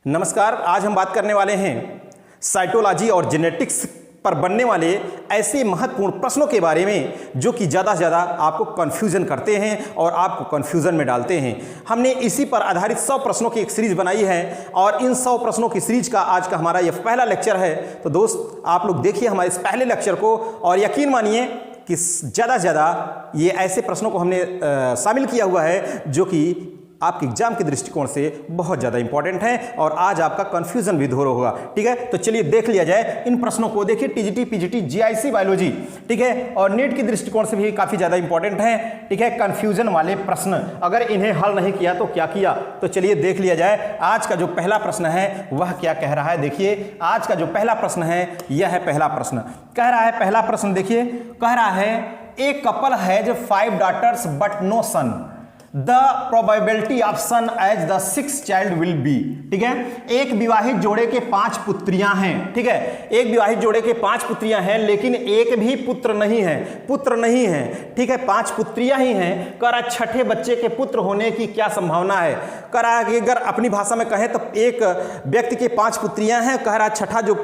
नमस्कार। आज हम बात करने वाले हैं साइटोलॉजी और जेनेटिक्स पर बनने वाले ऐसे महत्वपूर्ण प्रश्नों के बारे में जो कि ज़्यादा से ज़्यादा आपको कन्फ्यूज़न करते हैं और आपको कन्फ्यूज़न में डालते हैं। हमने इसी पर आधारित 100 प्रश्नों की एक सीरीज़ बनाई है और इन 100 प्रश्नों की सीरीज़ का आज का हमारा यह पहला लेक्चर है। तो दोस्त आप लोग देखिए हमारे इस पहले लेक्चर को और यकीन मानिए कि ज़्यादा से ज़्यादा ये ऐसे प्रश्नों को हमने शामिल किया हुआ है जो कि आपके एग्जाम के दृष्टिकोण से बहुत ज़्यादा इंपॉर्टेंट है और आज आपका कंफ्यूजन भी दूर होगा। ठीक है, तो चलिए देख लिया जाए इन प्रश्नों को। देखिए टीजीटी, पीजीटी, जीआईसी बायोलॉजी, ठीक है, और नीट के दृष्टिकोण से भी काफ़ी ज़्यादा इंपॉर्टेंट है। ठीक है, कंफ्यूजन वाले प्रश्न, अगर इन्हें हल नहीं किया तो क्या किया, तो चलिए देख लिया जाए। आज का जो पहला प्रश्न है वह क्या कह रहा है। देखिए आज का जो पहला प्रश्न है यह है पहला प्रश्न। कह रहा है पहला प्रश्न, देखिए कह रहा है a couple has 5 daughters but no son, the probability of son as the 6th child will be. ठीक है, एक विवाहित जोड़े के 5 पुत्रियां हैं। ठीक है, एक विवाहित जोड़े के 5 पुत्रियां हैं लेकिन एक भी पुत्र नहीं है, पुत्र नहीं है। ठीक है, 5 पुत्रियां ही हैं। कह रहा छठे बच्चे के पुत्र होने की क्या संभावना है। कह रहा कि अगर अपनी भाषा में कहें तो एक व्यक्ति के 5 पुत्रियां हैं, कह रहा छठा जो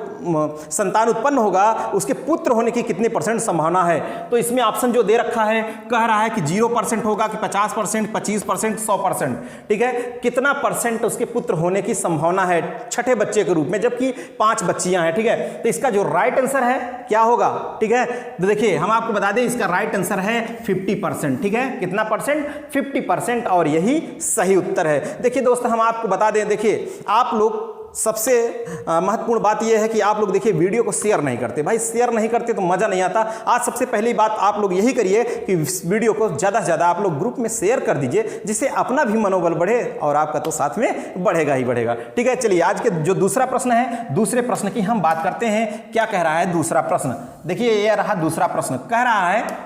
संतान उत्पन्न होगा उसके पुत्र होने की कितनी % संभावना है। तो इसमें ऑप्शन जो दे रखा है कह रहा है कि 0% होगा कि 50%, 25%, 100%। ठीक है, कितना % उसके पुत्र होने की संभावना है छठे बच्चे के रूप में, जबकि 5 बच्चियां हैं। ठीक है, तो इसका जो राइट आंसर है क्या होगा। ठीक है, तो देखिए हम आपको बता दें इसका राइट आंसर है 50%। ठीक है, कितना %, 50%, और यही सही उत्तर है। देखिए दोस्त हम आपको बता दें, देखिए आप लोग सबसे महत्वपूर्ण बात यह है कि आप लोग देखिए वीडियो को शेयर नहीं करते। भाई शेयर नहीं करते तो मज़ा नहीं आता। आज सबसे पहली बात आप लोग यही करिए कि इस वीडियो को ज़्यादा से ज़्यादा आप लोग ग्रुप में शेयर कर दीजिए, जिससे अपना भी मनोबल बढ़े और आपका तो साथ में बढ़ेगा ही बढ़ेगा। ठीक है, चलिए आज के जो दूसरा प्रश्न है, दूसरे प्रश्न की हम बात करते हैं। क्या कह रहा है दूसरा प्रश्न। देखिए यह रहा दूसरा प्रश्न। कह रहा है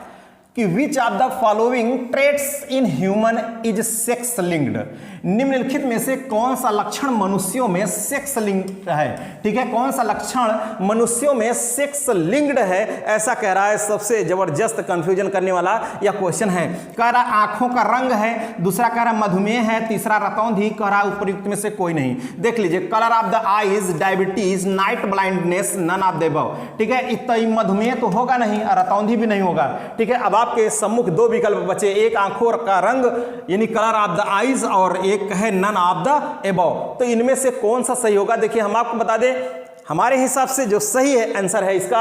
कि विच of the following traits in human is sex linked. निम्नलिखित में से कौन सा लक्षण मनुष्यों में सेक्स लिंक्ड है। ठीक है, कौन सा लक्षण मनुष्यों में सेक्स लिंक्ड है, ऐसा कह रहा है। सबसे जबरदस्त कंफ्यूजन करने वाला यह क्वेश्चन है। कह रहा आंखों का रंग है, दूसरा कह रहा मधुमेह है, तीसरा रतौंधी, कह रहा उपयुक्त में से कोई नहीं। देख लीजिए, colour of the eyes, diabetes, night blindness, none of the above. ठीक है, इतना मधुमेह तो होगा नहीं, रतौंधी भी नहीं होगा। ठीक है, अब आपके सम्मुख 2 विकल्प बचे, एक आंखों का रंग यानी कलर ऑफ द आईज और एक है नन ऑफ द एबव। तो इनमें से कौन सा सही होगा। देखिए हम आपको बता दें हमारे हिसाब से जो सही है आंसर है इसका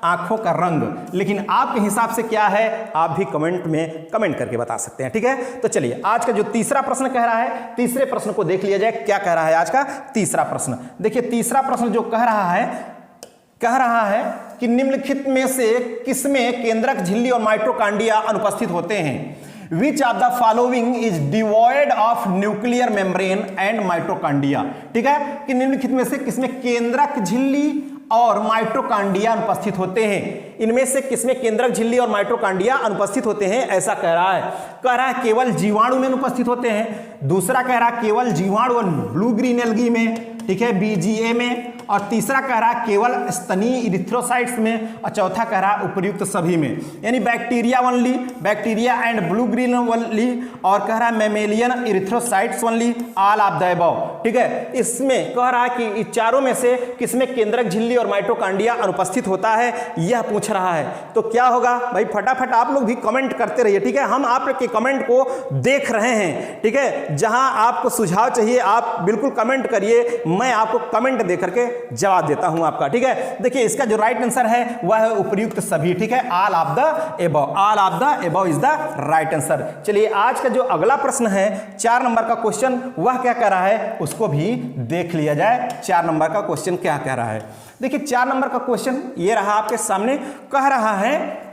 आंखों का रंग, लेकिन आपके हिसाब से क्या है आप भी कमेंट में कमेंट करके बता सकते हैं। ठीक है, तो चलिए आज का जो तीसरा प्रश्न कह रहा है, तीसरे प्रश्न को देख लिया जाए। क्या कह रहा है आज का तीसरा प्रश्न। देखिए तीसरा प्रश्न जो कह रहा है कि निम्नलिखित में से किसमें केंद्रक झिल्ली और माइटोकॉन्ड्रिया अनुपस्थित होते हैं। Which of the following is devoid of nuclear membrane and mitochondria। ठीक है, कि निम्नलिखित में से किसमें केंद्रक झिल्ली और माइटोकॉन्ड्रिया अनुपस्थित होते हैं। इनमें से किसमें केंद्रक झिल्ली और माइटोकॉन्ड्रिया अनुपस्थित होते हैं, ऐसा कह रहा है। कह रहा है केवल जीवाणु में अनुपस्थित होते हैं, दूसरा कह रहा है केवल जीवाणु और ब्लू ग्रीन एल्गी में, ठीक है, BGA में, और तीसरा कह रहा है केवल स्तनीय इरिथ्रोसाइट्स में, और चौथा कह रहा है उपयुक्त सभी में, यानी bacteria only, bacteria and blue green only, और कह रहा है mammalian erythrocytes only, all of the above. ठीक है, इसमें कह रहा है कि इस चारों में से किसमें केंद्रक झिल्ली और माइटोकॉन्ड्रिया अनुपस्थित होता है, यह पूछ रहा है। तो क्या होगा भाई, फटाफट आप लोग भी कमेंट करते रहिए। ठीक है, हम आपके कमेंट को देख रहे हैं। ठीक है, जहां आपको सुझाव चाहिए आप बिल्कुल कमेंट करिए, मैं आपको कमेंट दे करके जवाब देता हूं आपका। ठीक है, देखिए इसका जो राइट आंसर है वह है उपयुक्त सभी। ठीक है, all of the above, all of the above is the right answer. चलिए आज का जो अगला प्रश्न है 4 नंबर का क्वेश्चन, वह क्या कह रहा है उसको भी देख लिया जाए। 4 नंबर का क्वेश्चन क्या कह रहा है। देखिए 4 नंबर का क्वेश्चन ये रहा आपके सामने। कह रहा है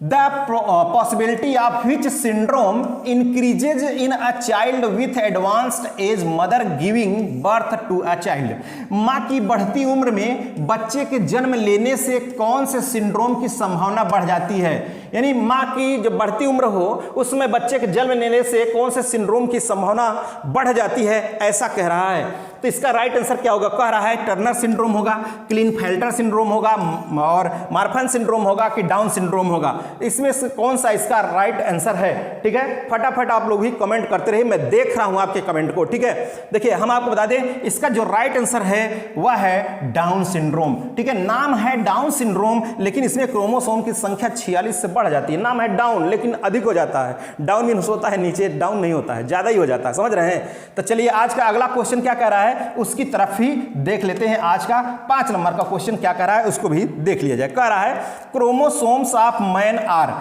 The possibility of which syndrome increases in a child with advanced age mother giving birth to a child। माँ की बढ़ती उम्र में बच्चे के जन्म लेने से कौन से सिंड्रोम की संभावना बढ़ जाती है। यानी माँ की जो बढ़ती उम्र हो उसमें बच्चे के जन्म लेने से कौन से सिंड्रोम की संभावना बढ़ जाती है, ऐसा कह रहा है। तो इसका राइट आंसर क्या होगा? कह रहा है टर्नर सिंड्रोम होगा, क्लिनफेल्टर सिंड्रोम होगा और मार्फन सिंड्रोम होगा कि डाउन सिंड्रोम होगा। इसमें से कौन सा इसका राइट आंसर है? ठीक है, फटाफट आप लोग भी कमेंट करते रहिए, मैं देख रहा हूं आपके कमेंट को। ठीक है, देखिए हम आपको बता दें इसका जो राइट आंसर है वह है डाउन सिंड्रोम। ठीक है, नाम है डाउन सिंड्रोम, लेकिन इसमें क्रोमोसोम की संख्या 46 से बढ़ जाती है। नाम है डाउन लेकिन अधिक हो जाता है। डाउन मीन्स होता है नीचे, डाउन नहीं होता है, ज्यादा ही हो जाता है। समझ रहे हैं? तो चलिए आज का अगला क्वेश्चन क्या कह रहा है उसकी तरफ ही देख लेते हैं। आज का 5 नंबर का क्वेश्चन क्या कह रहा है उसको भी देख लिया जाए। कह रहा है क्रोमोसोम्स ऑफ मैन आर,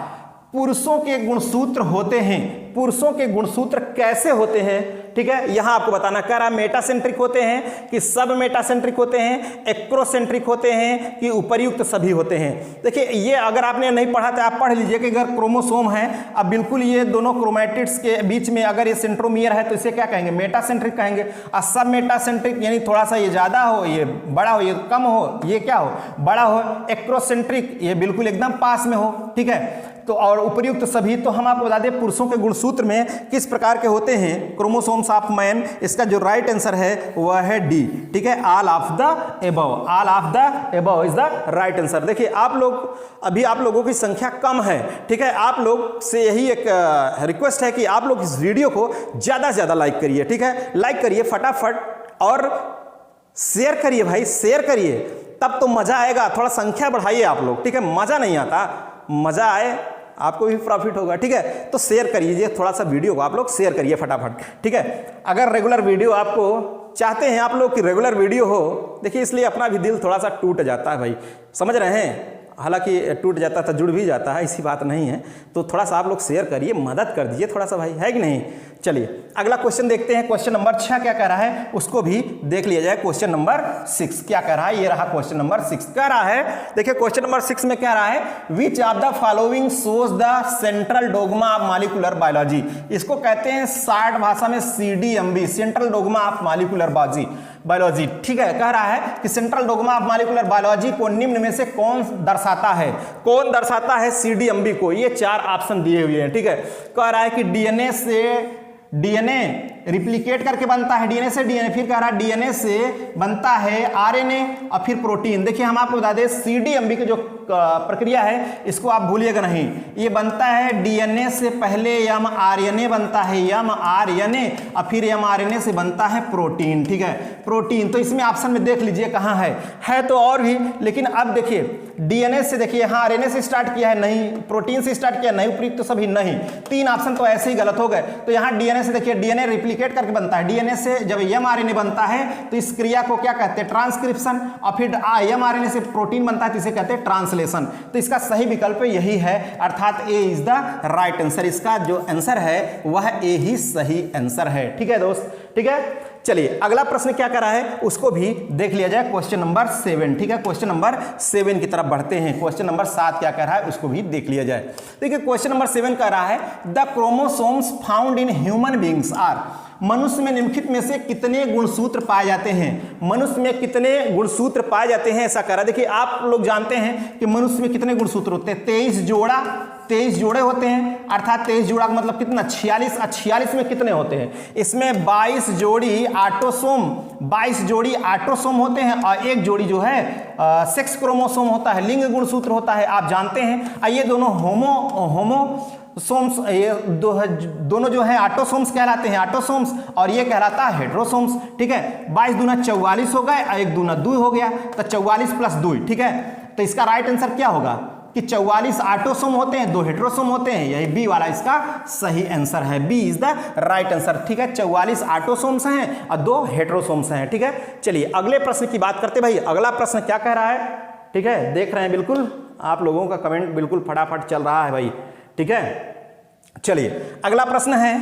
पुरुषों के गुणसूत्र होते हैं। पुरुषों के गुणसूत्र कैसे होते हैं? ठीक है, यहां आपको बताना। कह रहा है मेटासेंट्रिक होते हैं कि सब मेटासेंट्रिक होते हैं, एक्रोसेंट्रिक होते हैं कि उपर्युक्त सभी होते हैं। देखिए ये अगर आपने नहीं पढ़ा तो आप पढ़ लीजिए कि अगर क्रोमोसोम है, अब बिल्कुल ये दोनों क्रोमैटिड्स के बीच में अगर ये सेंट्रोमियर है तो इसे क्या कहेंगे? मेटासेंट्रिक कहेंगे। और सब मेटासेंट्रिक यानी थोड़ा सा ये ज्यादा हो, ये बड़ा हो, ये कम हो, ये क्या हो? बड़ा हो। एक्रोसेंट्रिक ये बिल्कुल एकदम पास में हो। ठीक है, तो और उपर्युक्त सभी, तो हम आपको बता दें पुरुषों के गुणसूत्र में किस प्रकार के होते हैं क्रोमोसोम्स ऑफ मैन। इसका जो राइट आंसर है वह है डी। ठीक है, all of the above, all of the above is the right answer. देखिए आप लोग अभी आप लोगों की संख्या कम है। ठीक है, आप लोग से यही एक रिक्वेस्ट है कि आप लोग इस वीडियो को ज्यादा से ज्यादा लाइक करिए। ठीक है, लाइक करिए फटाफट और शेयर करिए भाई, शेयर करिए, तब तो मजा आएगा। थोड़ा संख्या बढ़ाइए आप लोग। ठीक है, मजा नहीं आता, मजा आए आपको भी प्रॉफिट होगा। ठीक है, तो शेयर करिए थोड़ा सा वीडियो को, आप लोग शेयर करिए फटाफट। ठीक है, अगर रेगुलर वीडियो आपको चाहते हैं आप लोग कि रेगुलर वीडियो हो, देखिए इसलिए अपना भी दिल थोड़ा सा टूट जाता है भाई, समझ रहे हैं? हालांकि टूट जाता था जुड़ भी जाता है, ऐसी बात नहीं है। तो थोड़ा सा आप लोग शेयर करिए, मदद कर दीजिए थोड़ा सा भाई, है कि नहीं? चलिए अगला क्वेश्चन देखते हैं। क्वेश्चन नंबर 6 क्या कह रहा है उसको भी देख लिया जाए। क्वेश्चन नंबर 6 क्या कह रहा है? ये रहा क्वेश्चन नंबर 6 कह रहा है। देखिए क्वेश्चन नंबर 6 में कह रहा है which of the following shows the central dogma of molecular biology. इसको कहते हैं शार्ट भाषा में CDMB, central dogma of molecular biology. ठीक है, कह रहा है कि central dogma of molecular biology को निम्न में से कौन दर्शाता है? कौन दर्शाता है CDMB को? ये 4 ऑप्शन दिए हुए हैं। ठीक है, कह रहा है कि डीएनए से डीएनए रिप्लिकेट करके बनता है, डीएनए से डीएनए, फिर कह रहा है डीएनए से बनता है आरएनए और फिर प्रोटीन। देखिए हम आपको बता दें CDMB की जो प्रक्रिया है इसको आप भूलिएगा नहीं। ये बनता है डीएनए से पहले mRNA बनता है, mRNA और फिर mRNA से बनता है प्रोटीन। ठीक है, प्रोटीन। तो इसमें ऑप्शन में देख लीजिए कहाँ है तो और भी, लेकिन अब देखिए डीएनए से, देखिए यहाँ आरएनए से स्टार्ट किया है नहीं, प्रोटीन से स्टार्ट किया नहीं, उपयुक्त तो सभी नहीं, 3 ऑप्शन तो ऐसे ही गलत हो गए। तो यहाँ डीएनए से देखिए डीएनए रिप्लिकेट करके बनता है, डीएनए से जब mRNA बनता है तो इस क्रिया को क्या कहते हैं? ट्रांसक्रिप्शन। और फिर mRNA से प्रोटीन बनता है तो इसे कहते हैं ट्रांसलेशन। तो इसका सही विकल्प यही है, अर्थात ए इज द राइट आंसर। इसका जो आंसर है वह ए ही सही आंसर है। ठीक है दोस्त, ठीक है। चलिए अगला प्रश्न क्या कर रहा है उसको भी देख लिया जाए। Question number 7। ठीक है, क्वेश्चन नंबर 7 की तरफ बढ़ते हैं। क्वेश्चन नंबर 7 क्या कर रहा है उसको भी देख लिया जाए। देखिए क्वेश्चन नंबर 7 कह रहा है the chromosomes found in human beings are. मनुष्य में निम्नलिखित में से कितने गुणसूत्र पाए जाते हैं? मनुष्य में कितने गुणसूत्र पाए जाते हैं ऐसा कह रहा है। देखिए आप लोग जानते हैं कि मनुष्य में कितने गुणसूत्र होते हैं? 23 जोड़े होते हैं, अर्थात 23 जोड़ा का मतलब कितना? 46। 46 में कितने होते हैं? इसमें 22 जोड़ी ऑटोसोम होते हैं और एक जोड़ी जो है सेक्स क्रोमोसोम होता है, लिंग गुणसूत्र होता है, आप जानते हैं। ये दोनों होमोसोम्स, ये दोनों जो है ऑटोसोम्स कहलाते हैं, ऑटोसोम्स, और ये कहलाता है हेट्रोसोम्स। ठीक है, 22 दूना 44 हो गए और 1 दूना 2 हो गया, तो 44 + 2। ठीक है, तो इसका राइट आंसर क्या होगा कि 44 ऑटोसोम होते हैं, 2 हेट्रोसोम होते हैं। यही बी वाला इसका सही आंसर है, B is the right answer. ठीक है, 44 ऑटोसोम्स हैं और 2 हेट्रोसोम्स हैं। ठीक है, चलिए अगले प्रश्न की बात करते भाई। अगला प्रश्न क्या कह रहा है? ठीक है, देख रहे हैं बिल्कुल आप लोगों का कमेंट बिल्कुल फटाफट चल रहा है भाई। ठीक है, चलिए अगला प्रश्न है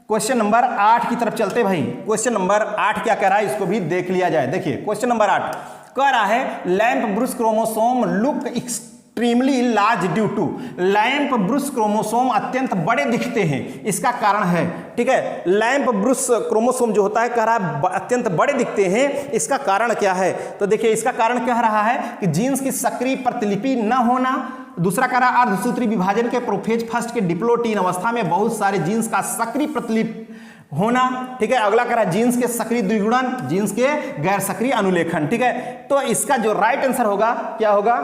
क्वेश्चन नंबर 8 की तरफ चलते भाई। क्वेश्चन नंबर 8 क्या कह रहा है इसको भी देख लिया जाए। देखिए क्वेश्चन नंबर 8 कह रहा है lampbrush chromosome look extremely large due to. Lampbrush chromosome अत्यंत बड़े दिखते हैं, इसका कारण है। ठीक है, लैंप ब्रूस क्रोमोसोम जो होता है कह रहा है अत्यंत बड़े दिखते हैं, इसका कारण क्या है? तो देखिए इसका कारण कह रहा है कि जीन्स की सक्रिय प्रतिलिपि न होना। दूसरा कह रहा अर्धसूत्री विभाजन के प्रोफेज फर्स्ट के डिप्लोटीन अवस्था में बहुत सारे जीन्स का सक्रिय प्रतिलिपि होना, ठीक है। अगला कह रहा है जीन्स के सक्रिय द्विगुणन, जीन्स के गैर सक्रिय अनुलेखन, ठीक है। तो इसका जो राइट आंसर होगा क्या होगा,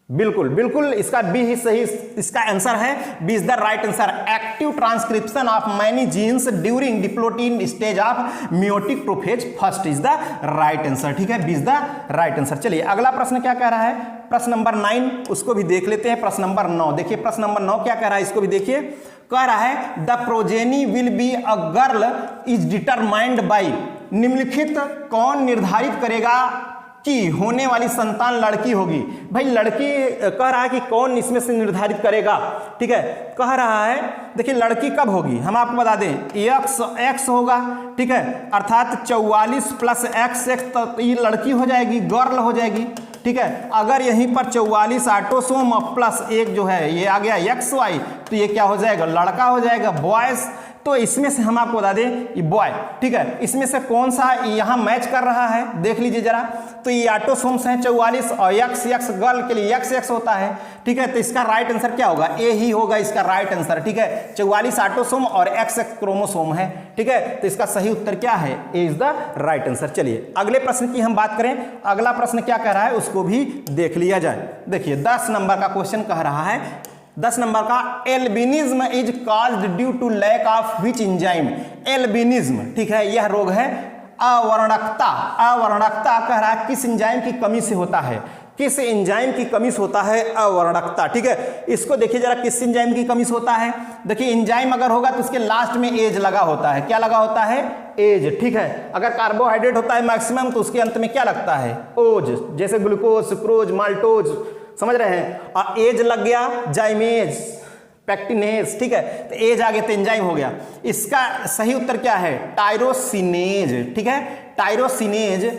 बिल्कुल बिल्कुल इसका बी ही सही, इसका आंसर है B is the right answer. Active transcription of many genes during diplotene stage of meiotic prophase first is the right answer, ठीक है। B is the right answer. चलिए अगला प्रश्न क्या कह रहा है, प्रश्न नंबर 9, उसको भी देख लेते हैं। प्रश्न नंबर 9 देखिए, प्रश्न नंबर 9 क्या कह रहा है, इसको भी देखिए। कह रहा है the progeny will be a girl is determined by, निम्नलिखित कौन निर्धारित करेगा कि होने वाली संतान लड़की होगी। भाई लड़की कह रहा है कि कौन इसमें से निर्धारित करेगा, ठीक है। कह रहा है देखिए लड़की कब होगी, हम आपको बता दें एक्स होगा, ठीक है। अर्थात 44 प्लस एक्स, तो ये लड़की हो जाएगी, गर्ल हो जाएगी, ठीक है। अगर यहीं पर 44 ऑटोसोम प्लस एक जो है ये आ गया एक्स वाई, तो ये क्या हो जाएगा, लड़का हो जाएगा, बॉयज। तो इसमें से हम आपको बता दें ये बॉय, ठीक है। इसमें से कौन सा यहां मैच कर रहा है देख लीजिए जरा। तो ये ऑटोसोम्स हैं 44 और एक्स गर्ल के लिए एक्स होता है, ठीक है। तो इसका राइट आंसर क्या होगा, ए ही होगा इसका राइट आंसर, ठीक है। 44 ऑटोसोम और एक्स क्रोमोसोम है, ठीक है। तो इसका सही उत्तर क्या है, ए इज द राइट आंसर। चलिए अगले प्रश्न की हम बात करें, अगला प्रश्न क्या कह रहा है उसको भी देख लिया जाए। देखिए 10 नंबर का क्वेश्चन कह रहा है, 10 नंबर का, albinism is caused due to lack of which enzyme. Albinism, ठीक है, यह रोग है अवर्णकता। अवर्णकता कह रहा है किस एंजाइम की कमी से होता है, किस एंजाइम की कमी से होता है अवर्णकता, ठीक है। इसको देखिए जरा किस एंजाइम की कमी से होता है। देखिए एंजाइम अगर होगा तो उसके लास्ट में एज लगा होता है, क्या लगा होता है, एज, ठीक है। अगर कार्बोहाइड्रेट होता है मैक्सिमम तो उसके अंत में क्या लगता है, ओज, जैसे ग्लूकोज, सुक्रोज, माल्टोज, समझ रहे हैं। और एज लग गया जाइमेज, पैक्टिनेज, ठीक है। तो एज आगे तो एंजाइम हो गया। इसका सही उत्तर क्या है, टायरोसिनेज, ठीक है। टायरोसिनेज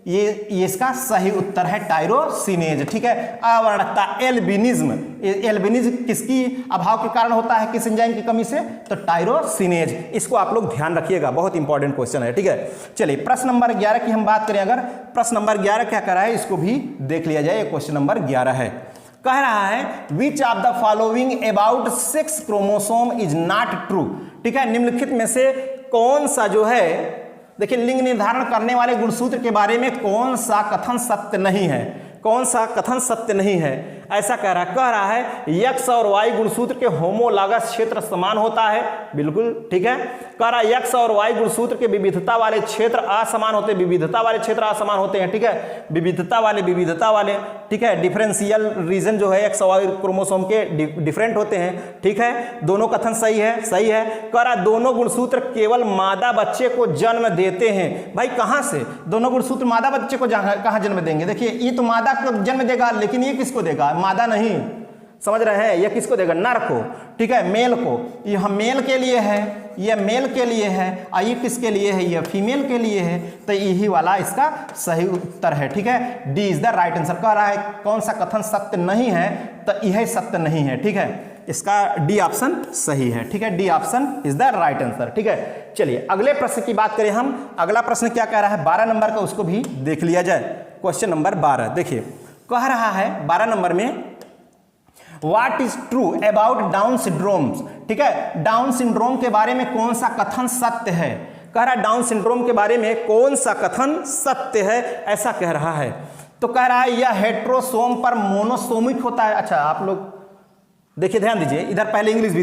ये इसका सही उत्तर है, टायरोसिनेज, ठीक है। अवर्णकता एल्बिनिज्म, एल्बिनिज्म किसकी अभाव के कारण होता है, किस एंजाइम की कमी से, तो टायरोसिनेज। इसको आप लोग ध्यान रखिएगा, बहुत इंपॉर्टेंट क्वेश्चन है, ठीक है। चलिए प्रश्न नंबर 11 की हम बात करें, अगर प्रश्न नंबर 11 क्या कर रहा है इसको भी देख लिया जाए। क्वेश्चन नंबर 11 है, कह रहा है which of the following about 6 chromosome is not true, ठीक है। निम्नलिखित में से कौन सा जो है, देखिए लिंग निर्धारण करने वाले गुणसूत्र के बारे में कौन सा कथन सत्य नहीं है, कौन सा कथन सत्य नहीं है, ऐसा कह रहा है यक्स और वाई गुणसूत्र के होमोलॉगस क्षेत्र समान होता है, बिल्कुल ठीक है। कह रहा है यक्स और वाई गुणसूत्र के विविधता वाले क्षेत्र असमान होते हैं, विविधता वाले क्षेत्र असमान होते हैं, ठीक है। विविधता वाले, ठीक है। डिफरेंशियल रीजन जो है एक्स और वाई क्रोमोसोम के डिफरेंट होते हैं, ठीक है। दोनों कथन सही है। कह रहा दोनों गुणसूत्र केवल मादा बच्चे को जन्म देते हैं। भाई कहां से दोनों गुणसूत्र मादा बच्चे को कहां जन्म देंगे, देखिए ये तो मादा को जन्म देगा, लेकिन ये किसको देगा, मादा नहीं, समझ रहे हैं। यह किसको देगा, नर को, ठीक है, मेल को। यह मेल के लिए है, यह मेल के लिए है, और ये किसके लिए है, यह फीमेल के लिए है। तो यही वाला इसका सही उत्तर है, ठीक है। D is the right answer. कह रहा है कौन सा कथन सत्य नहीं है, तो यह सत्य नहीं है, ठीक है। इसका डी ऑप्शन सही है, ठीक है। D option is the right answer, ठीक है। चलिए अगले प्रश्न की बात करें हम। अगला प्रश्न क्या कह रहा है, 12 नंबर का, उसको भी देख लिया जाए। क्वेश्चन नंबर 12 देखिए, कह रहा है 12 नंबर में What is true about down syndrome, ठीक है। डाउन सिंड्रोम के बारे में कौन सा कथन सत्य है, कह रहा है डाउन सिंड्रोम के बारे में कौन सा कथन सत्य है, ऐसा कह रहा है। तो कह रहा है यह हेट्रोसोम पर मोनोसोमिक होता है। अच्छा आप लोग देखिए ध्यान दीजिए, इधर पहले इंग्लिश भी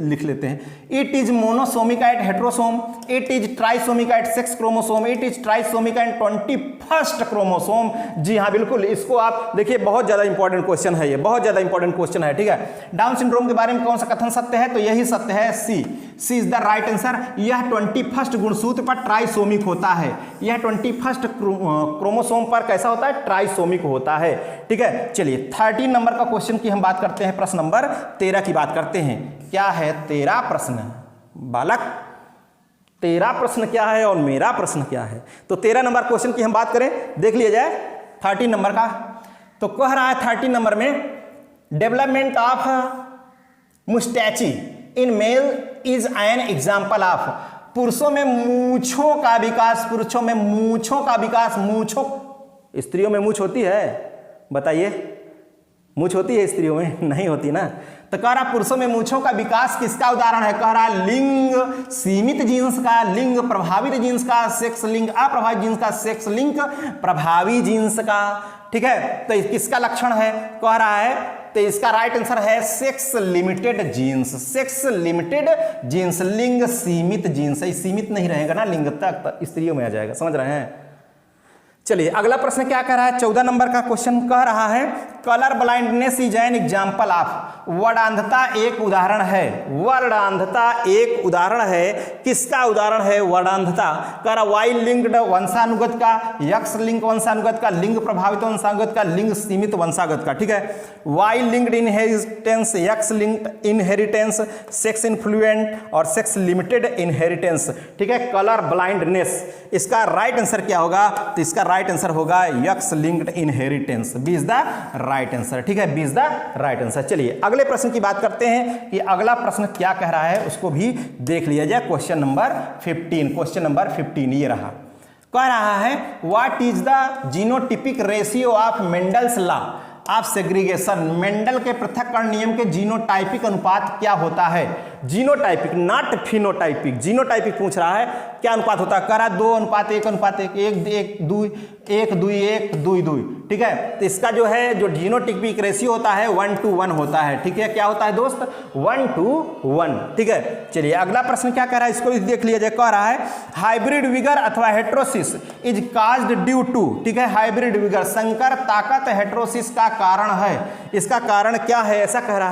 लिख लेते हैं। It is monosomic at heterosome, it is trisomic at 6 chromosome, it is trisomic at 21st chromosome. जी हाँ बिल्कुल, इसको आप देखिए, बहुत ज्यादा इंपॉर्टेंट क्वेश्चन है, ये बहुत ज्यादा इंपॉर्टेंट क्वेश्चन है, ठीक है। डाउन सिंड्रोम के बारे में कौन सा कथन सत्य है, तो यही सत्य है, सी इज द राइट आंसर। यह 21st गुणसूत्र पर ट्राइसोमिक होता है, यह 21st क्रोमोसोम पर कैसा होता है, ट्राइसोमिक होता है, ठीक है। चलिए 13 नंबर का क्वेश्चन की हम बात करते हैं, प्रश्न नंबर 13 की बात करते हैं। क्या है 13 प्रश्न, बालक 13 प्रश्न क्या है और मेरा प्रश्न क्या है। तो 13 नंबर क्वेश्चन की हम बात करें, देख लिया जाए 13 नंबर का। तो कह रहा है 13 नंबर में development of moustache in male is an example of, पुरुषों में मूछों का विकास, पुरुषों में मूछों का विकास, मूछों, स्त्रियों में मूछ होती है, बताइए, मूंछ होती है स्त्रियों में? नहीं होती ना। तो कह रहा पुरुषों में मूंछों का विकास किसका उदाहरण है? कह रहा लिंग सीमित जीन्स का, लिंग प्रभावित जीन्स का, सेक्स लिंग अप्रभावित जीन्स का, सेक्स लिंग प्रभावी जीन्स का। ठीक है, तो किसका लक्षण है? कह रहा है तो इसका राइट आंसर है sex limited genes. Sex limited genes, लिंग सीमित जीन्स। सीमित नहीं रहेगा ना लिंग तक, स्त्रियों में आ जाएगा। समझ रहे हैं? चलिए अगला प्रश्न क्या कह रहा है? 14 नंबर का क्वेश्चन कह रहा है colour blindness is an example of. वर्णांधता एक उदाहरण है। वर्णांधता एक उदाहरण है। किसका उदाहरण है वर्णांधता? कह रहा वाई लिंक्ड वंशानुगत का, यक्स लिंक वंशानुगत का, लिंग प्रभावित वंशानुगत का, लिंग सीमित वंशागत का। ठीक है, Y linked inheritance, X linked inheritance, sex influenced और सेक्स लिमिटेड इनहेरिटेंस। ठीक है, कलर ब्लाइंडनेस, इसका राइट आंसर क्या होगा? तो इसका राइट आंसर होगा X linked inheritance. B is the right answer. ठीक है, B is the right answer. चलिए अगले प्रश्न की बात करते हैं कि अगला प्रश्न क्या कह रहा है, उसको भी देख लिया जाए। क्वेश्चन नंबर 15, क्वेश्चन नंबर 15 ये रहा। कह रहा है what is the genotypic ratio of Mendel's law of segregation. Mendel के पृथक्करण नियम के जीनोटाइपिक अनुपात क्या होता है? जीनोटाइपिक नॉट फिनोटाइपिक, जीनोटाइपिक पूछ रहा है क्या अनुपात होता है? कह रहा 2:1:1:1, 1:2:1:2:2। ठीक है, तो इसका जो है जो जीनोटाइपिक रेशियो होता है 1:1 होता है। ठीक है, क्या होता है दोस्त? 1:1। ठीक है, चलिए अगला प्रश्न क्या कह रहा है, इसको भी देख लिया जाए। कह रहा है हाइब्रिड विगर अथवा heterosis is caused due to. ठीक है, हाइब्रिड विगर संकर ताकत हेट्रोसिस का कारण है। इसका कारण क्या है? ऐसा कह रहा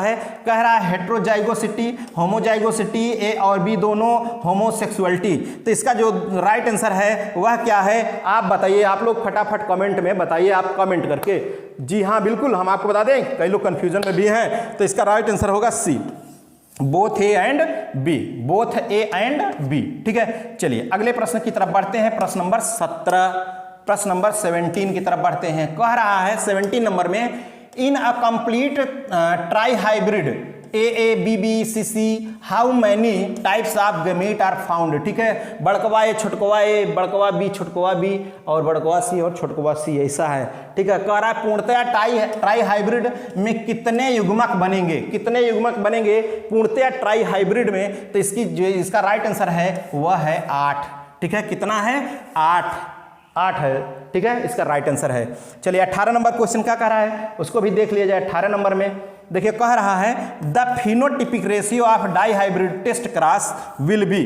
है हेट्रोजाइगोसिटी, होमोजाइगोसिटी, ए और बी दोनों, होमोसेक्सुअलिटी। तो इसका जो राइट आंसर है वह क्या है? आप बताइए, आप लोग फटाफट कमेंट में बताइए, आप कमेंट करके। जी हाँ बिल्कुल, हम आपको बता दें कई लोग कंफ्यूजन में भी हैं, तो इसका राइट आंसर होगा C, both A and B, both A and B. ठीक है, चलिए अगले प्रश्न की तरफ बढ़ते हैं। प्रश्न नंबर 17, प्रश्न नंबर 17 की तरफ बढ़ते हैं। कह रहा है 17 नंबर में in a complete trihybrid AABBCC how many types of gamete are found. ठीक है, बड़कवा ए, छोटकवा ए, बड़कवा बी, छोटकवा बी और बड़कवा सी और छोटकवा सी, ऐसा है। ठीक है, कह रहा है पूर्णतया ट्राई हाइब्रिड में कितने युग्मक बनेंगे? कितने युग्मक बनेंगे पूर्णतया ट्राई हाइब्रिड में? तो इसकी जो इसका राइट आंसर है वह है 8। ठीक है, कितना है? 8 है। ठीक है, इसका राइट आंसर है। चलिए 18 नंबर क्वेश्चन क्या कह रहा है, उसको भी देख लिया जाए। 18 नंबर में देखिए कह रहा है the phenotypic ratio of dihybrid test cross will be.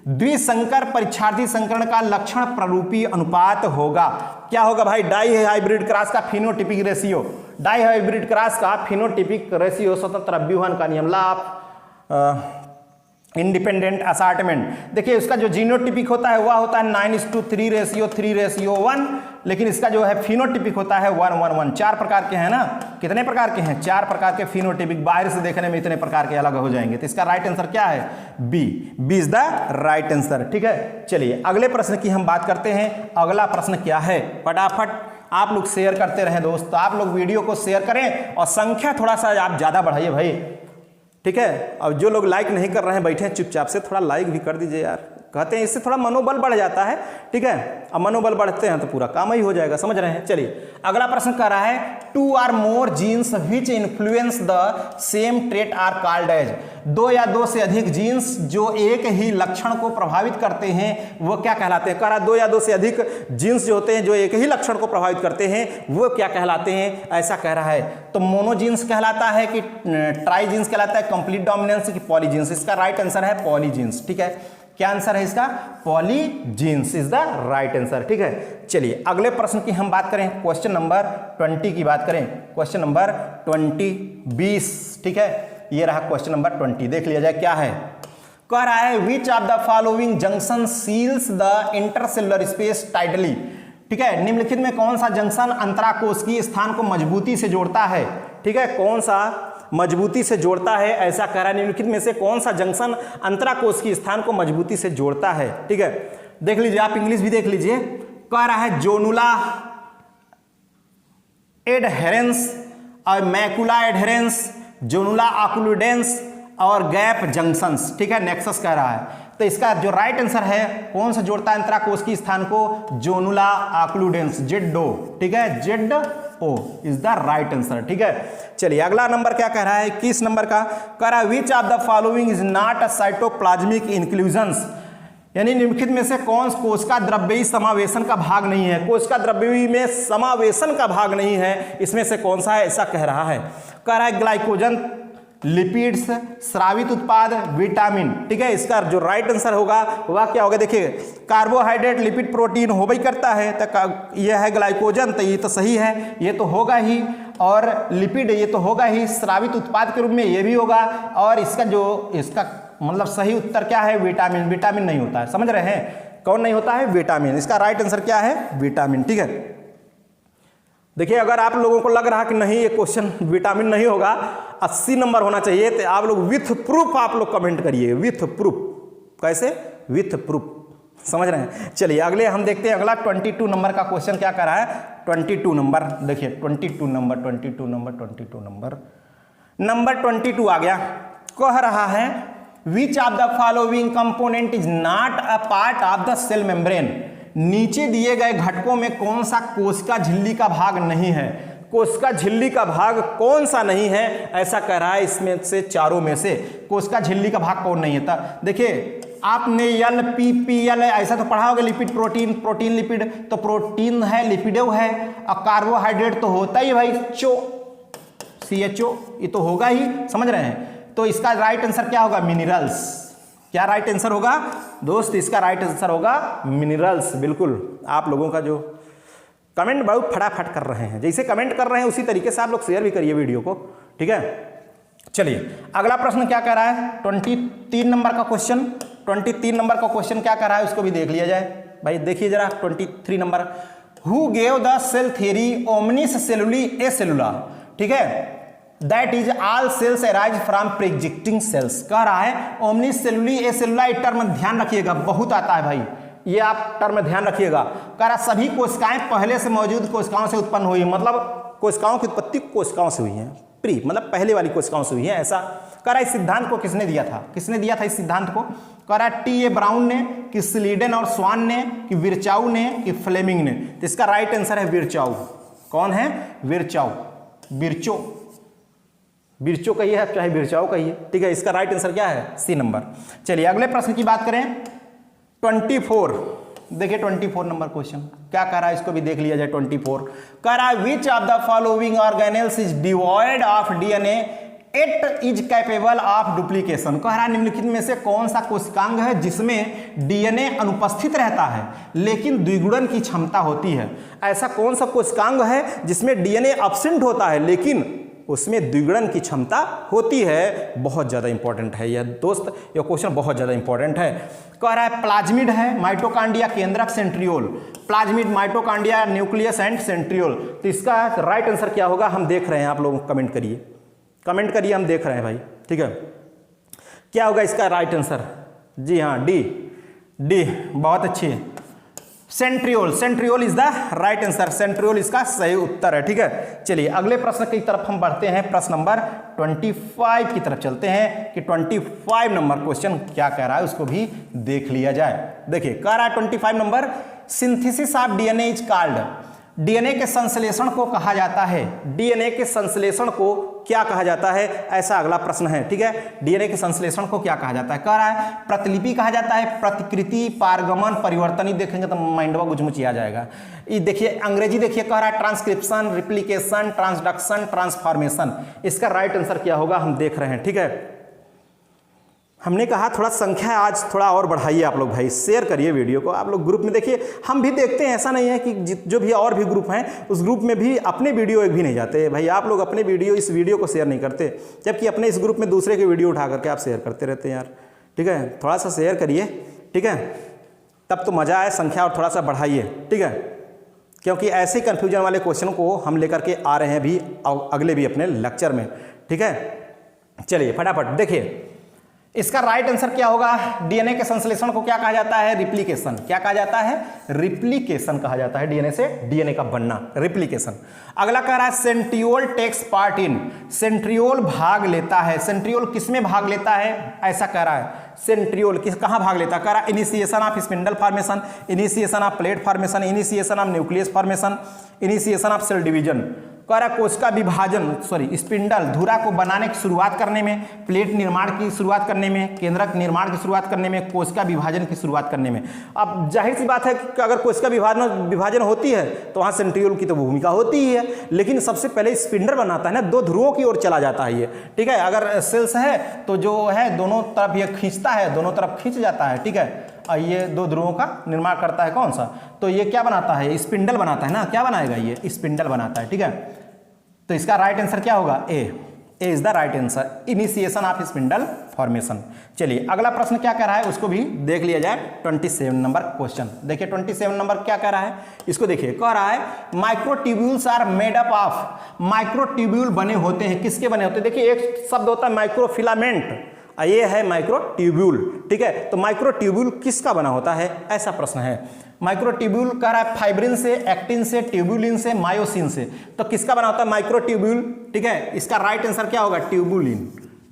द्विसंकर परीक्षार्थी संकरण का लक्षण प्ररूपी अनुपात होगा। क्या होगा भाई? डाई हाइब्रिड क्रॉस का phenotypic ratio, dihybrid cross का फिनोटिपिक रेशियो स्वतंत्र अभ्यूहन का नियम, लॉ ऑफ इंडिपेंडेंट असार्टमेंट। देखिए उसका जो जीनोटिपिक होता है वह होता है 9:3 रेशियो 3:1, लेकिन इसका जो है फिनोटिपिक होता है 1:1:1। 4 प्रकार के हैं ना? कितने प्रकार के हैं? 4 प्रकार के फिनोटिपिक। बाहर से देखने में इतने प्रकार के अलग हो जाएंगे। तो इसका राइट आंसर क्या है? B, B is the right answer. ठीक है, चलिए अगले प्रश्न की हम बात करते हैं। अगला प्रश्न क्या है? फटाफट आप लोग शेयर करते रहें दोस्त, आप लोग वीडियो को शेयर करें और संख्या थोड़ा सा आप ज्यादा बढ़ाइए भाई। ठीक है, अब जो लोग लाइक नहीं कर रहे हैं बैठे हैं चुपचाप से, थोड़ा लाइक भी कर दीजिए यार। कहते हैं इससे थोड़ा मनोबल बढ़ जाता है। ठीक है, अब मनोबल बढ़ते हैं तो पूरा काम ही हो जाएगा। समझ रहे हैं? चलिए अगला प्रश्न कर रहा है 2 or more genes which influence the same trait are called as. 2 या 2 से अधिक जीन्स जो एक ही लक्षण को प्रभावित करते हैं वो क्या कहलाते हैं? कह रहा 2 या 2 से अधिक जीन्स जो होते हैं जो एक ही लक्षण को प्रभावित करते हैं वो क्या कहलाते हैं? ऐसा कह रहा है। तो मोनोजीन्स कहलाता है कि ट्राई जीन्स कहलाता है, कंप्लीट डोमिनेंस की पॉलीजीन्स? इसका राइट आंसर है पॉलीजीन्स। ठीक है, क्या आंसर है इसका? Polygenes is the right answer. ठीक है, चलिए अगले प्रश्न की हम बात करें। क्वेश्चन नंबर 20 की बात करें। Question number 20। ठीक है, ये रहा क्वेश्चन नंबर 20। देख लिया जाए क्या है। कह रहा है which of the following junction seals the intercellular space tightly. ठीक है, निम्नलिखित में कौन सा जंक्शन अंतराकोशिकीय स्थान को मजबूती से जोड़ता है? ठीक है, कौन सा मजबूती से जोड़ता है? ऐसा कह रहा है निम्नलिखित में से कौन सा जंक्शन अंतराकोशिकीय स्थान को मजबूती से जोड़ता है? ठीक है, देख लीजिए, आप इंग्लिश भी देख लीजिए। कह रहा है जोनुला एडहेरेंस और मैकुला एडहेरेंस, जोनुला ऑक्लूडेंस और गैप जंक्शंस। ठीक है, नेक्सस कह रहा है। तो इसका जो राइट आंसर है कौन सा जोड़ता है अंतराकोशिकीय स्थान को? जोनुला ऑक्लूडेंस, जेड-ओ। ठीक है, Z O is the right answer. ठीक है, चलिए अगला नंबर क्या कह रहा है, 21 नंबर का कह रहा है which of the following is not a cytoplasmic inclusions, यानी निम्नलिखित में से कौन कोशिका द्रव्यी समावेशन का भाग नहीं है, कोशिका द्रव्यी में समावेशन का भाग नहीं है, इसमें से कौन सा है, ऐसा कह रहा है। कह रहा है ग्लाइकोजन, लिपिड्स, स्रावित उत्पाद, विटामिन। ठीक है, इसका जो राइट आंसर होगा वह क्या होगा, देखिए कार्बोहाइड्रेट, लिपिड, प्रोटीन हो भी करता है, तो यह है ग्लाइकोजन, तो ये तो सही है, ये तो होगा ही, और लिपिड ये तो होगा ही, स्रावित उत्पाद के रूप में ये भी होगा, और इसका मतलब सही उत्तर क्या है, विटामिन। विटामिन नहीं होता है, समझ रहे हैं, कौन नहीं होता है, विटामिन। इसका राइट आंसर क्या है, विटामिन। ठीक है, देखिए अगर आप लोगों को लग रहा कि नहीं ये क्वेश्चन विटामिन नहीं होगा, 80 नंबर होना चाहिए, तो आप लोग विथ प्रूफ आप लोग कमेंट करिए, विथ प्रूफ। कैसे, विथ प्रूफ, समझ रहे हैं। चलिए अगले हम देखते हैं, अगला 22 नंबर का क्वेश्चन क्या कर रहा है, 22 नंबर, देखिए 22 नंबर, 22 नंबर, 22 नंबर, नंबर 22 आ गया। कह रहा है which of the following component is not a part of the cell membrane, नीचे दिए गए घटकों में कौन सा कोशिका झिल्ली का भाग नहीं है, कोशिका झिल्ली का भाग कौन सा नहीं है, ऐसा कह रहा है। इसमें से चारों में से कोशिका झिल्ली का भाग कौन नहीं है, था देखिए आपने एल पी पी एल ऐसा तो पढ़ा होगा, लिपिड प्रोटीन, प्रोटीन लिपिड, तो प्रोटीन है, लिपिडो है, और कार्बोहाइड्रेट तो होता ही भाई CHO, ये तो होगा ही, समझ रहे हैं। तो इसका राइट आंसर क्या होगा, मिनरल्स। क्या राइट आंसर होगा दोस्त, इसका राइट आंसर होगा मिनरल्स। बिल्कुल, आप लोगों का जो कमेंट बहुत फटाफट कर रहे हैं, जैसे कमेंट कर रहे हैं उसी तरीके से आप लोग शेयर भी करिए वीडियो को। ठीक है, चलिए अगला प्रश्न क्या कह रहा है, 23 नंबर का क्वेश्चन, 23 नंबर का क्वेश्चन क्या कह रहा है उसको भी देख लिया जाए। भाई देखिए जरा 23 number, who gave the cell theory ओमनिस सेलुली ए सेलुला, ठीक है, that is all cells arise from preexisting cells. कह रहा है ओमनिस सेलुली ए सेलुला, ये टर्म ध्यान रखिएगा, बहुत आता है भाई, ये आप टर्म ध्यान रखिएगा। कह रहा सभी कोशिकाएं पहले से मौजूद कोशिकाओं से उत्पन्न हुई, मतलब कोशिकाओं की उत्पत्ति कोशिकाओं से हुई है, प्री मतलब पहले वाली कोशिकाओं से हुई है, ऐसा कह रहा है। इस सिद्धांत को किसने दिया था, किसने दिया था इस सिद्धांत को, कह रहा है टी ए ब्राउन ने, कि स्लीडन और स्वान ने, कि विर्चाउ ने, कि फ्लेमिंग ने। तो इसका राइट आंसर है विर्चाउ। कौन है, विर्चाउ, बिरचो कहिए है, चाहे बिरचाओ कहिए। ठीक है, इसका राइट आंसर क्या है, सी नंबर। चलिए अगले प्रश्न की बात करें, 24, देखिए 24 नंबर क्वेश्चन क्या कह रहा है, इसको भी देख लिया जाए। 24 कह रहा है which of the following organelles is devoid of DNA it is capable of duplication. कह रहा है निम्नलिखित में से कौन सा कोशिकांग है जिसमें डीएनए अनुपस्थित रहता है लेकिन द्विगुणन की क्षमता होती है। ऐसा कौन सा कोशिकांग है जिसमें डीएनए एब्सेंट होता है लेकिन उसमें द्विगुणन की क्षमता होती है। बहुत ज़्यादा इंपॉर्टेंट है यह दोस्त, यह क्वेश्चन बहुत ज़्यादा इंपॉर्टेंट है। कह रहा है प्लाज्मिड है, माइटोकांड्रिया, केंद्रक, centriole. Plasmid, mitochondria, nucleus and centriole. तो इसका राइट आंसर क्या होगा, हम देख रहे हैं, आप लोग कमेंट करिए, कमेंट करिए, हम देख रहे हैं भाई। ठीक है, क्या होगा इसका राइट आंसर, जी हाँ डी, डी बहुत अच्छी है, centriole. Centriole is the right answer, centriole इसका सही उत्तर है। ठीक है, चलिए अगले प्रश्न की तरफ हम बढ़ते हैं, प्रश्न नंबर 25 की तरफ चलते हैं कि 25 नंबर क्वेश्चन क्या कह रहा है उसको भी देख लिया जाए। देखिए कह रहा है 25 number, synthesis of DNA is called. DNA के संश्लेषण को कहा जाता है, डीएनए के संश्लेषण को क्या कहा जाता है, ऐसा अगला प्रश्न है। ठीक है, डीएनए के संश्लेषण को क्या कहा जाता है, कह रहा है प्रतिलिपि कहा जाता है, प्रतिकृति, पारगमन, परिवर्तन। ही देखेंगे तो माइंडवा गुजमुची आ जाएगा। ये देखिए अंग्रेजी देखिए, कह रहा है ट्रांसक्रिप्शन, रिप्लिकेशन, ट्रांसडक्शन, ट्रांसफॉर्मेशन। इसका राइट आंसर क्या होगा हम देख रहे हैं। ठीक है, हमने कहा थोड़ा संख्या आज थोड़ा और बढ़ाइए आप लोग भाई, शेयर करिए वीडियो को, आप लोग ग्रुप में देखिए, हम भी देखते हैं, ऐसा नहीं है कि जो भी और भी ग्रुप हैं उस ग्रुप में भी अपने वीडियो एक भी नहीं जाते भाई। आप लोग अपने वीडियो, इस वीडियो को शेयर नहीं करते, जबकि अपने इस ग्रुप में दूसरे के वीडियो उठा करके आप शेयर करते रहते हैं यार। ठीक है, थोड़ा सा शेयर करिए, ठीक है, तब तो मज़ा आए, संख्या और थोड़ा सा बढ़ाइए। ठीक है, क्योंकि ऐसे कन्फ्यूजन वाले क्वेश्चन को हम लेकर के आ रहे हैं भी अगले भी अपने लेक्चर में। ठीक है, चलिए फटाफट देखिए, इसका राइट आंसर क्या होगा? डीएनए के संश्लेषण को क्या कहा जाता है? रिप्लिकेशन। क्या कहा जाता है? रिप्लिकेशन कहा जाता है। डीएनए से डीएनए का बनना, रिप्लिकेशन। अगला कह रहा है centriole takes part in. Centriole भाग लेता है। सेंट्रियोल किसमें भाग लेता है? ऐसा कह रहा है। सेंट्रियोल किस कहां भाग लेता है? कह रहा है initiation of spindle formation, initiation of plate formation, initiation of nucleus formation, initiation of cell division. कह रहा है कोशिका विभाजन, सॉरी स्पिंडल धुरा को बनाने की शुरुआत करने में, प्लेट निर्माण की शुरुआत करने में, केंद्रक निर्माण की शुरुआत करने में, कोशिका विभाजन की शुरुआत करने में। अब जाहिर सी बात है कि अगर कोशिका विभाजन होती है तो वहाँ सेंट्रियोल की तो भूमिका होती ही है, लेकिन सबसे पहले स्पिंडल बनाता है ना, दो ध्रुवों की ओर चला जाता है ये, ठीक है। अगर सेल्स है तो जो है दोनों तरफ ये खींचता है, दोनों तरफ खींच जाता है, ठीक है। और ये दो ध्रुवों का निर्माण करता है, कौन सा? तो ये क्या बनाता है? स्पिंडल बनाता है ना। क्या बनाएगा? ये स्पिंडल बनाता है, ठीक है। तो इसका राइट आंसर क्या होगा? A is the right answer, initiation of spindle formation. चलिए अगला प्रश्न क्या कह रहा है उसको भी देख लिया जाए। 27 नंबर क्वेश्चन देखिए। 27 नंबर क्या कह रहा है इसको देखिए। कह रहा है microtubules are made up of. Microtubule बने होते हैं, किसके बने होते हैं? देखिए एक शब्द होता है माइक्रोफिलामेंट, ये है माइक्रोट्यूब्यूल, ठीक है। तो माइक्रोट्यूब्यूल किसका बना होता है? ऐसा प्रश्न है। माइक्रोट्यूब्यूल कह रहा है फाइब्रिन से, एक्टिन से, ट्यूबुलिन से, मायोसिन से। तो किसका बना होता है? माइक्रोट्यूब्यूल, ठीक है। इसका राइट आंसर क्या होगा? ट्यूबुलिन।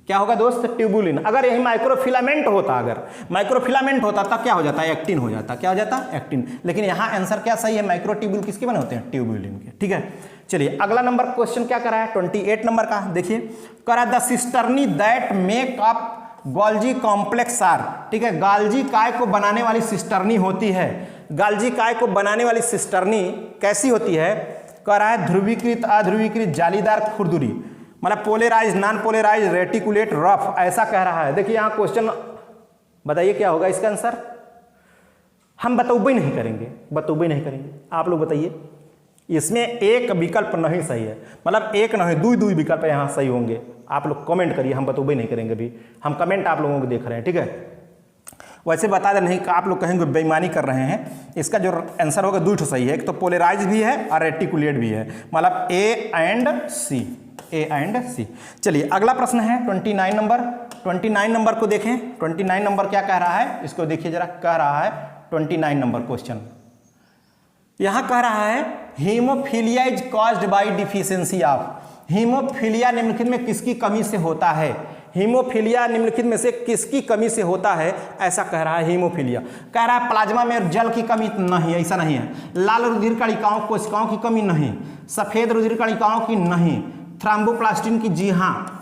क्या होगा दोस्त? ट्यूबुलिन। अगर यही माइक्रोफिलामेंट होता, अगर माइक्रोफिलामेंट होता तब क्या हो जाता है? एक्टिन हो जाता। क्या हो जाता? एक्टिन। लेकिन यहाँ आंसर क्या सही है? माइक्रोट्यूब्यूल किसके बने होते हैं? ट्यूबुलिन के, ठीक है। चलिए अगला नंबर क्वेश्चन क्या कर रहा है? 28 नंबर का देखिए। कह रहा है the cisternae that make up Golgi complex are, ठीक है। गाल्जी काय को बनाने वाली सिस्टर्नी होती है। गाल्जी काय को बनाने वाली सिस्टर्नी कैसी होती है? कह रहा है ध्रुवीकृत, अध्रुवीकृत, जालीदार, खुरदुरी, मतलब polarise, non polarise, reticulate, rough, ऐसा कह रहा है। देखिए यहाँ क्वेश्चन बताइए क्या होगा इसका आंसर? हम बतौबे नहीं करेंगे, बतौबे नहीं करेंगे, आप लोग बताइए। इसमें एक विकल्प नहीं सही है, मतलब एक नहीं दो विकल्प यहाँ सही होंगे। आप लोग कमेंट करिए, हम बतौबे नहीं करेंगे अभी, हम कमेंट आप लोगों को देख रहे हैं, ठीक है। वैसे बता दें नहीं, आप लोग कहेंगे बेईमानी कर रहे हैं। इसका जो आंसर होगा दो सही है, एक तो पोलेराइज भी है और रेटिकुलेट भी है, मतलब ए एंड सी। चलिए अगला प्रश्न है 29 नंबर। 29 नंबर को देखें। 29 नंबर क्या कह रहा है इसको देखिए जरा। कह रहा है 29 नंबर क्वेश्चन, यहां कह रहा है haemophilia is caused by deficiency of. Haemophilia निम्नलिखित में किसकी कमी से होता है? हीमोफीलिया निम्नलिखित में से किसकी कमी से होता है? ऐसा कह रहा है हीमोफीलिया। कह रहा है प्लाज्मा में जल की कमी नहीं, ऐसा नहीं है। लाल रुधिर कणिकाओं कोशिकाओं की कमी नहीं, सफेद रुधिर कणिकाओं की नहीं, थ्रोम्बोप्लास्टिन की, जी हाँ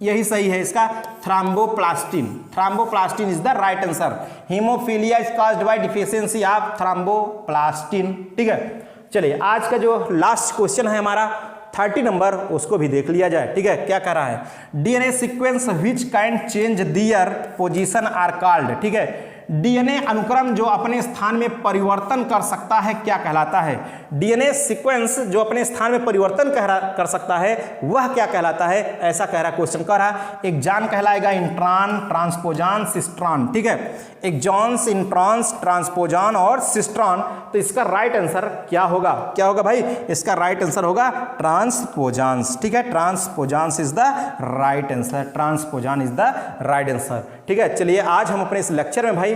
यही सही है इसका, thromboplastin. Thromboplastin is the right answer. Haemophilia is caused by deficiency of thromboplastin, ठीक है। चलिए आज का जो लास्ट क्वेश्चन है हमारा 30 नंबर, उसको भी देख लिया जाए, ठीक है। क्या कह रहा है? DNA sequence which can change their position are called, ठीक है। डीएनए अनुक्रम जो अपने स्थान में परिवर्तन कर सकता है क्या कहलाता है? डीएनए सीक्वेंस जो अपने स्थान में परिवर्तन कर सकता है वह क्या कहलाता है? ऐसा कह रहा क्वेश्चन। कह रहा एक जान कहलाएगा इंट्रॉन, ट्रांसपोजान, सिस्ट्रॉन, ठीक है। एक जॉन्स, इंट्रॉन्स, ट्रांसपोजान और सिस्ट्रॉन। तो इसका राइट आंसर क्या होगा? क्या होगा भाई? इसका राइट आंसर होगा ट्रांसपोजान्स, ठीक है। Transposons is the right answer. Transposon is the right answer, ठीक है। चलिए आज हम अपने इस लेक्चर में भाई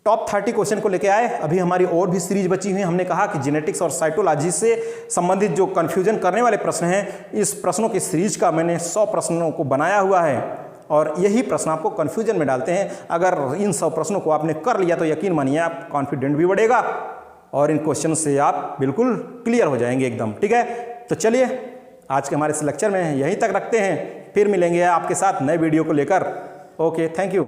टॉप 30 क्वेश्चन को लेके आए। अभी हमारी और भी सीरीज बची हुई है। हमने कहा कि जेनेटिक्स और साइटोलॉजी से संबंधित जो कंफ्यूजन करने वाले प्रश्न हैं, इस प्रश्नों की सीरीज का मैंने 100 प्रश्नों को बनाया हुआ है और यही प्रश्न आपको कंफ्यूजन में डालते हैं। अगर इन 100 प्रश्नों को आपने कर लिया तो यकीन मानिए आप कॉन्फिडेंट भी बढ़ेगा और इन क्वेश्चन से आप बिल्कुल क्लियर हो जाएंगे एकदम, ठीक है। तो चलिए आज के हमारे इस लेक्चर में यहीं तक रखते हैं, फिर मिलेंगे आपके साथ नए वीडियो को लेकर। Okay, thank you.